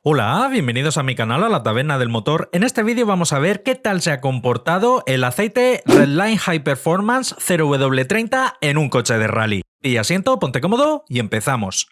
Hola, bienvenidos a mi canal, a la Taberna del Motor. En este vídeo vamos a ver qué tal se ha comportado el aceite Redline High Performance 0W30 en un coche de rally. Y asiento, ponte cómodo y empezamos.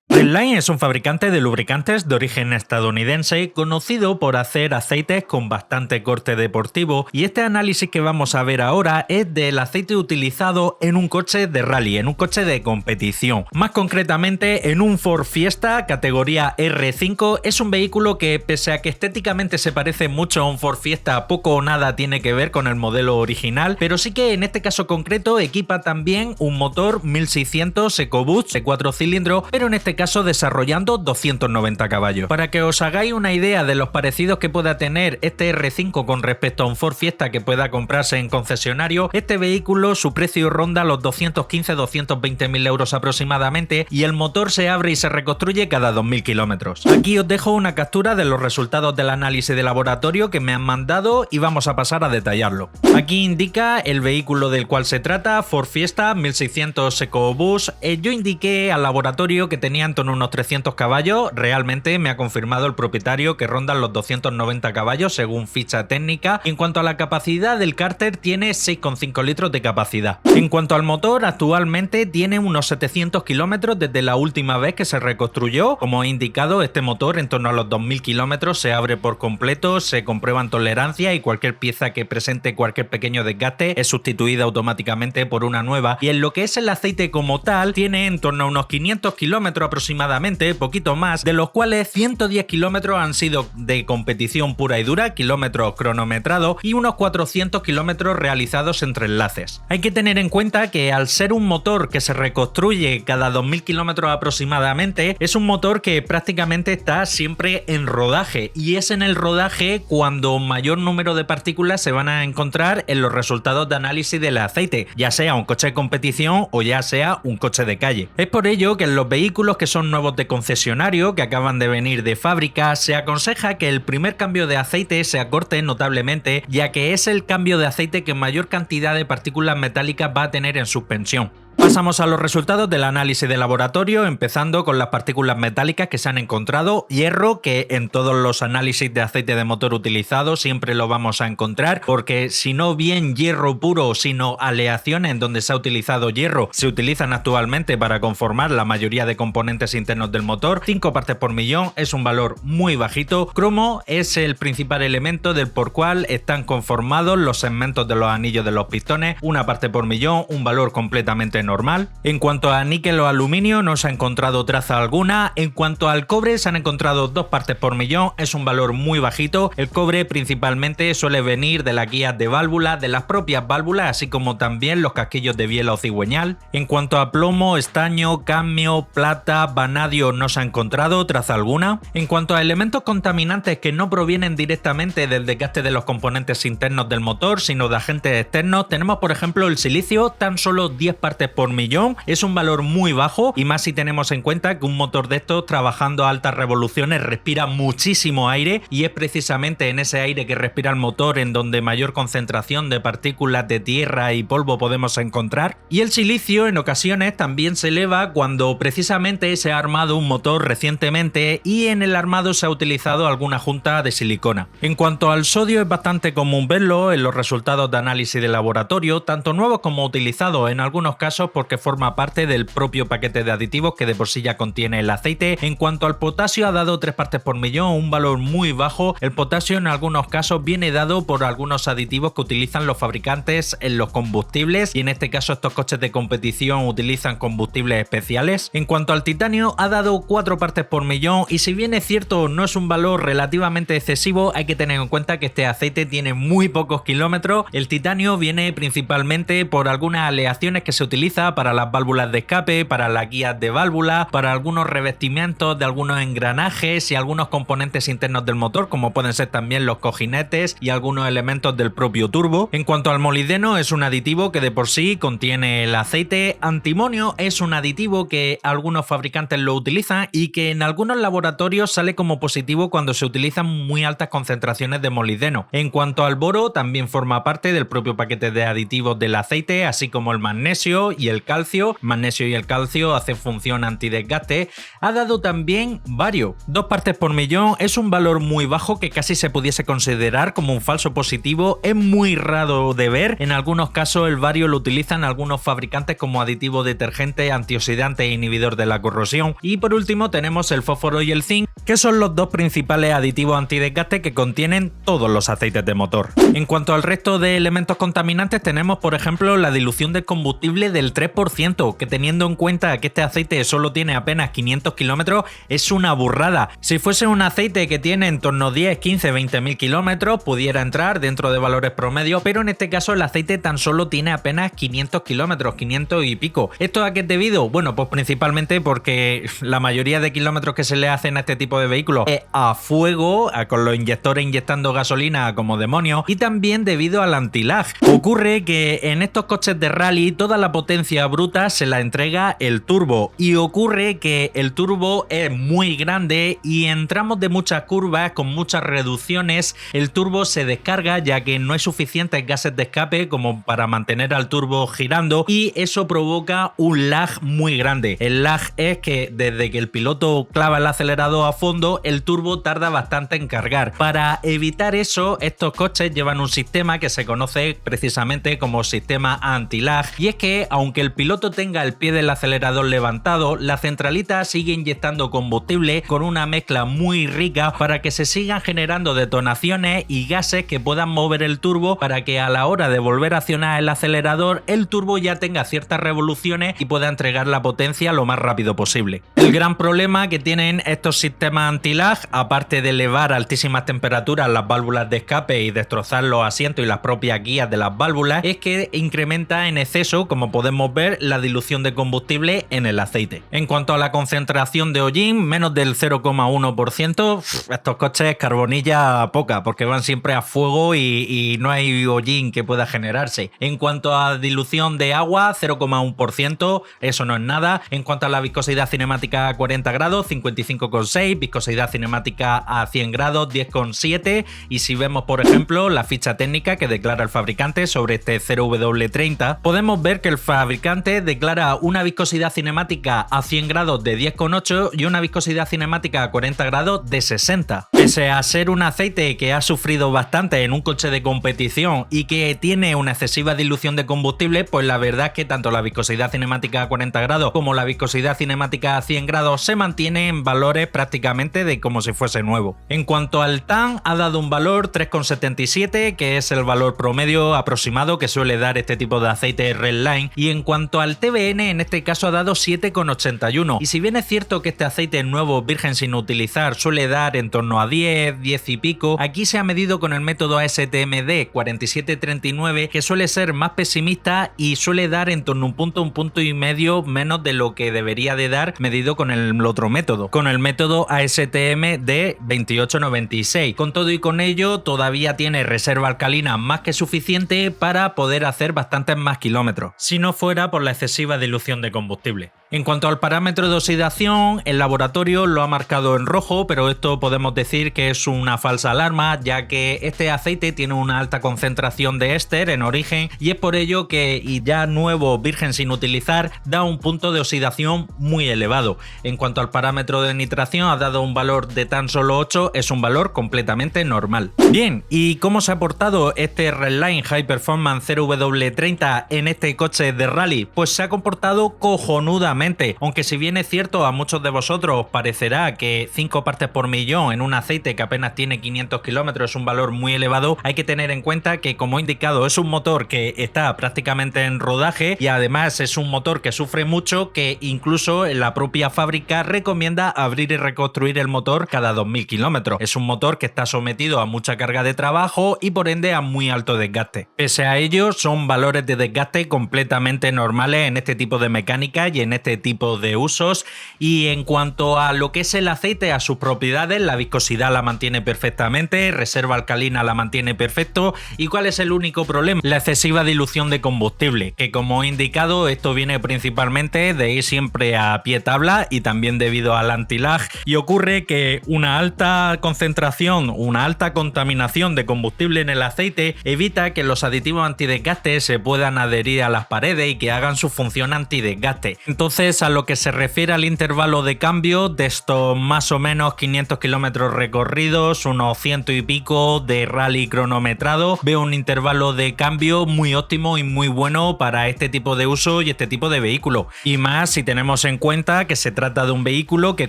Redline es un fabricante de lubricantes de origen estadounidense conocido por hacer aceites con bastante corte deportivo, y este análisis que vamos a ver ahora es del aceite utilizado en un coche de rally, en un coche de competición. Más concretamente en un Ford Fiesta categoría R5. Es un vehículo que, pese a que estéticamente se parece mucho a un Ford Fiesta, poco o nada tiene que ver con el modelo original, pero sí que en este caso concreto equipa también un motor 1600 EcoBoost de 4 cilindros, pero en este caso desarrollando 290 caballos. Para que os hagáis una idea de los parecidos que pueda tener este R5 con respecto a un Ford Fiesta que pueda comprarse en concesionario, este vehículo su precio ronda los 215-220 mil euros aproximadamente, y el motor se abre y se reconstruye cada 2000 kilómetros. Aquí os dejo una captura de los resultados del análisis de laboratorio que me han mandado y vamos a pasar a detallarlo. Aquí indica el vehículo del cual se trata, Ford Fiesta 1600 EcoBoost. Yo indiqué al laboratorio que tenía en torno a unos 300 caballos, realmente me ha confirmado el propietario que rondan los 290 caballos según ficha técnica. En cuanto a la capacidad del cárter, tiene 6,5 litros de capacidad. En cuanto al motor, actualmente tiene unos 700 kilómetros desde la última vez que se reconstruyó. Como he indicado, este motor en torno a los 2000 kilómetros se abre por completo, se comprueban tolerancias y cualquier pieza que presente cualquier pequeño desgaste es sustituida automáticamente por una nueva. Y en lo que es el aceite como tal, tiene en torno a unos 500 kilómetros aproximadamente, poquito más, de los cuales 110 kilómetros han sido de competición pura y dura, kilómetros cronometrados, y unos 400 kilómetros realizados entre enlaces. Hay que tener en cuenta que al ser un motor que se reconstruye cada 2000 kilómetros aproximadamente, es un motor que prácticamente está siempre en rodaje, y es en el rodaje cuando mayor número de partículas se van a encontrar en los resultados de análisis del aceite, ya sea un coche de competición o ya sea un coche de calle. Es por ello que en los vehículos que son nuevos de concesionario, que acaban de venir de fábrica, se aconseja que el primer cambio de aceite se acorte notablemente, ya que es el cambio de aceite que mayor cantidad de partículas metálicas va a tener en suspensión. Pasamos a los resultados del análisis de laboratorio, empezando con las partículas metálicas que se han encontrado. Hierro, que en todos los análisis de aceite de motor utilizado siempre lo vamos a encontrar, porque si no bien hierro puro, sino aleaciones en donde se ha utilizado hierro, se utilizan actualmente para conformar la mayoría de componentes internos del motor. 5 partes por millón es un valor muy bajito. Cromo es el principal elemento del por cual están conformados los segmentos de los anillos de los pistones. 1 parte por millón, un valor completamente normal. En cuanto a níquel o aluminio, no se ha encontrado traza alguna. En cuanto al cobre, se han encontrado 2 partes por millón, es un valor muy bajito. El cobre principalmente suele venir de las guías de válvula, de las propias válvulas, así como también los casquillos de biela o cigüeñal. En cuanto a plomo, estaño, cadmio, plata, vanadio, no se ha encontrado traza alguna. En cuanto a elementos contaminantes que no provienen directamente del desgaste de los componentes internos del motor, sino de agentes externos, tenemos por ejemplo el silicio, tan solo 10 partes por millón, es un valor muy bajo, y más si tenemos en cuenta que un motor de estos trabajando a altas revoluciones respira muchísimo aire, y es precisamente en ese aire que respira el motor en donde mayor concentración de partículas de tierra y polvo podemos encontrar. Y el silicio en ocasiones también se eleva cuando precisamente se ha armado un motor recientemente y en el armado se ha utilizado alguna junta de silicona. En cuanto al sodio, es bastante común verlo en los resultados de análisis de laboratorio, tanto nuevos como utilizados en algunos casos porque forma parte del propio paquete de aditivos que de por sí ya contiene el aceite. En cuanto al potasio, ha dado 3 partes por millón, un valor muy bajo. El potasio en algunos casos viene dado por algunos aditivos que utilizan los fabricantes en los combustibles, y en este caso estos coches de competición utilizan combustibles especiales. En cuanto al titanio, ha dado 4 partes por millón, y si bien es cierto no es un valor relativamente excesivo, hay que tener en cuenta que este aceite tiene muy pocos kilómetros. El titanio viene principalmente por algunas aleaciones que se utilizan utiliza para las válvulas de escape, para las guías de válvula, para algunos revestimientos de algunos engranajes y algunos componentes internos del motor, como pueden ser también los cojinetes y algunos elementos del propio turbo. En cuanto al molibdeno, es un aditivo que de por sí contiene el aceite. Antimonio es un aditivo que algunos fabricantes lo utilizan y que en algunos laboratorios sale como positivo cuando se utilizan muy altas concentraciones de molibdeno. En cuanto al boro, también forma parte del propio paquete de aditivos del aceite, así como el magnesio y el calcio. El magnesio y el calcio hacen función antidesgaste. Ha dado también bario. 2 partes por millón es un valor muy bajo que casi se pudiese considerar como un falso positivo. Es muy raro de ver. En algunos casos el bario lo utilizan algunos fabricantes como aditivo detergente, antioxidante e inhibidor de la corrosión. Y por último tenemos el fósforo y el zinc, que son los 2 principales aditivos antidesgaste que contienen todos los aceites de motor. En cuanto al resto de elementos contaminantes, tenemos por ejemplo la dilución del combustible del 3%, que teniendo en cuenta que este aceite solo tiene apenas 500 kilómetros, es una burrada. Si fuese un aceite que tiene en torno a 10, 15, 20.000 kilómetros, pudiera entrar dentro de valores promedio, pero en este caso el aceite tan solo tiene apenas 500 kilómetros, 500 y pico. ¿Esto a qué es debido? Bueno, pues principalmente porque la mayoría de kilómetros que se le hacen a este tipo de vehículos es a fuego, con los inyectores inyectando gasolina como demonios, y también debido al anti-lag. Ocurre que en estos coches de rally toda la potencia bruta se la entrega el turbo, y ocurre que el turbo es muy grande y en tramos de muchas curvas con muchas reducciones el turbo se descarga, ya que no hay suficientes gases de escape como para mantener al turbo girando, y eso provoca un lag muy grande. El lag es que desde que el piloto clava el acelerador a fondo, el turbo tarda bastante en cargar. Para evitar eso, estos coches llevan un sistema que se conoce precisamente como sistema anti-lag, y es que aunque el piloto tenga el pie del acelerador levantado, la centralita sigue inyectando combustible con una mezcla muy rica para que se sigan generando detonaciones y gases que puedan mover el turbo, para que a la hora de volver a accionar el acelerador el turbo ya tenga ciertas revoluciones y pueda entregar la potencia lo más rápido posible. El gran problema que tienen estos sistemas anti-lag, aparte de elevar a altísimas temperaturas las válvulas de escape y destrozar los asientos y las propias guías de las válvulas, es que incrementa en exceso, como podemos ver, la dilución de combustible en el aceite. En cuanto a la concentración de hollín, menos del 0,1%, estos coches carbonilla poca, porque van siempre a fuego y no hay hollín que pueda generarse. En cuanto a dilución de agua, 0,1%, eso no es nada. En cuanto a la viscosidad cinemática a 40 grados, 55,6, viscosidad cinemática a 100 grados, 10,7, y si vemos por ejemplo la ficha técnica que declara el fabricante sobre este 0W30, podemos ver que el fabricante declara una viscosidad cinemática a 100 grados de 10,8 y una viscosidad cinemática a 40 grados de 60. Pese a ser un aceite que ha sufrido bastante en un coche de competición y que tiene una excesiva dilución de combustible, pues la verdad es que tanto la viscosidad cinemática a 40 grados como la viscosidad cinemática a 100 grados se mantienen en valores prácticamente de como si fuese nuevo. En cuanto al TAN, ha dado un valor 3,77, que es el valor promedio aproximado que suele dar este tipo de aceite Redline, y en cuanto al TBN, en este caso ha dado 7,81, y si bien es cierto que este aceite nuevo virgen sin utilizar suele dar en torno a 10 y pico, aquí se ha medido con el método ASTM-D 4739, que suele ser más pesimista y suele dar en torno a un punto y medio menos de lo que debería de dar medido con el otro método, con el método ASTM-D 2896. Con todo y con ello, todavía tiene reserva alcalina más que suficiente para poder hacer bastantes más kilómetros, si no fuera por la excesiva dilución de combustible. En cuanto al parámetro de oxidación, el laboratorio lo ha marcado en rojo, pero esto podemos decir que es una falsa alarma, ya que este aceite tiene una alta concentración de éster en origen, y es por ello que, y ya nuevo virgen sin utilizar, da un punto de oxidación muy elevado. En cuanto al parámetro de nitración, ha dado un valor de tan solo 8, es un valor completamente normal. Bien, ¿y cómo se ha portado este Redline High Performance 0W30 en este coche de rally? Pues se ha comportado cojonudamente. aproximadamente, aunque si bien es cierto a muchos de vosotros os parecerá que 5 partes por millón en un aceite que apenas tiene 500 kilómetros es un valor muy elevado, hay que tener en cuenta que, como he indicado, es un motor que está prácticamente en rodaje y además es un motor que sufre mucho, que incluso la propia fábrica recomienda abrir y reconstruir el motor cada 2000 kilómetros. Es un motor que está sometido a mucha carga de trabajo y por ende a muy alto desgaste. Pese a ello, son valores de desgaste completamente normales en este tipo de mecánica y en este tipo de usos. Y en cuanto a lo que es el aceite, a sus propiedades, la viscosidad la mantiene perfectamente, reserva alcalina la mantiene perfecto. ¿Y cuál es el único problema? La excesiva dilución de combustible, que como he indicado, esto viene principalmente de ir siempre a pie tabla y también debido al anti-lag, y ocurre que una alta concentración, una alta contaminación de combustible en el aceite evita que los aditivos antidesgaste se puedan adherir a las paredes y que hagan su función antidesgaste. Entonces, a lo que se refiere al intervalo de cambio de estos más o menos 500 kilómetros recorridos, unos 100 y pico de rally cronometrado, veo un intervalo de cambio muy óptimo y muy bueno para este tipo de uso y este tipo de vehículo. Y más si tenemos en cuenta que se trata de un vehículo que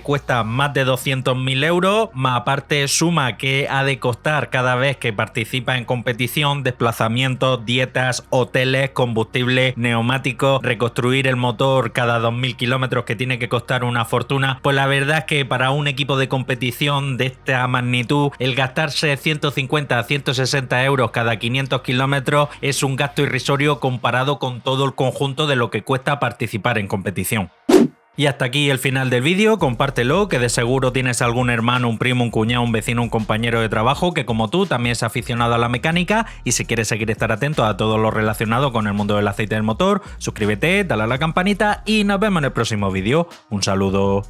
cuesta más de 200.000 euros, más aparte suma que ha de costar cada vez que participa en competición, desplazamientos, dietas, hoteles, combustible, neumáticos, reconstruir el motor cada 2000 kilómetros, que tiene que costar una fortuna. Pues la verdad es que para un equipo de competición de esta magnitud, el gastarse 150 a 160 euros cada 500 kilómetros es un gasto irrisorio comparado con todo el conjunto de lo que cuesta participar en competición. Y hasta aquí el final del vídeo. Compártelo, que de seguro tienes algún hermano, un primo, un cuñado, un vecino, un compañero de trabajo que, como tú, también es aficionado a la mecánica. Y si quieres seguir estar atento a todo lo relacionado con el mundo del aceite del motor, suscríbete, dale a la campanita y nos vemos en el próximo vídeo. Un saludo.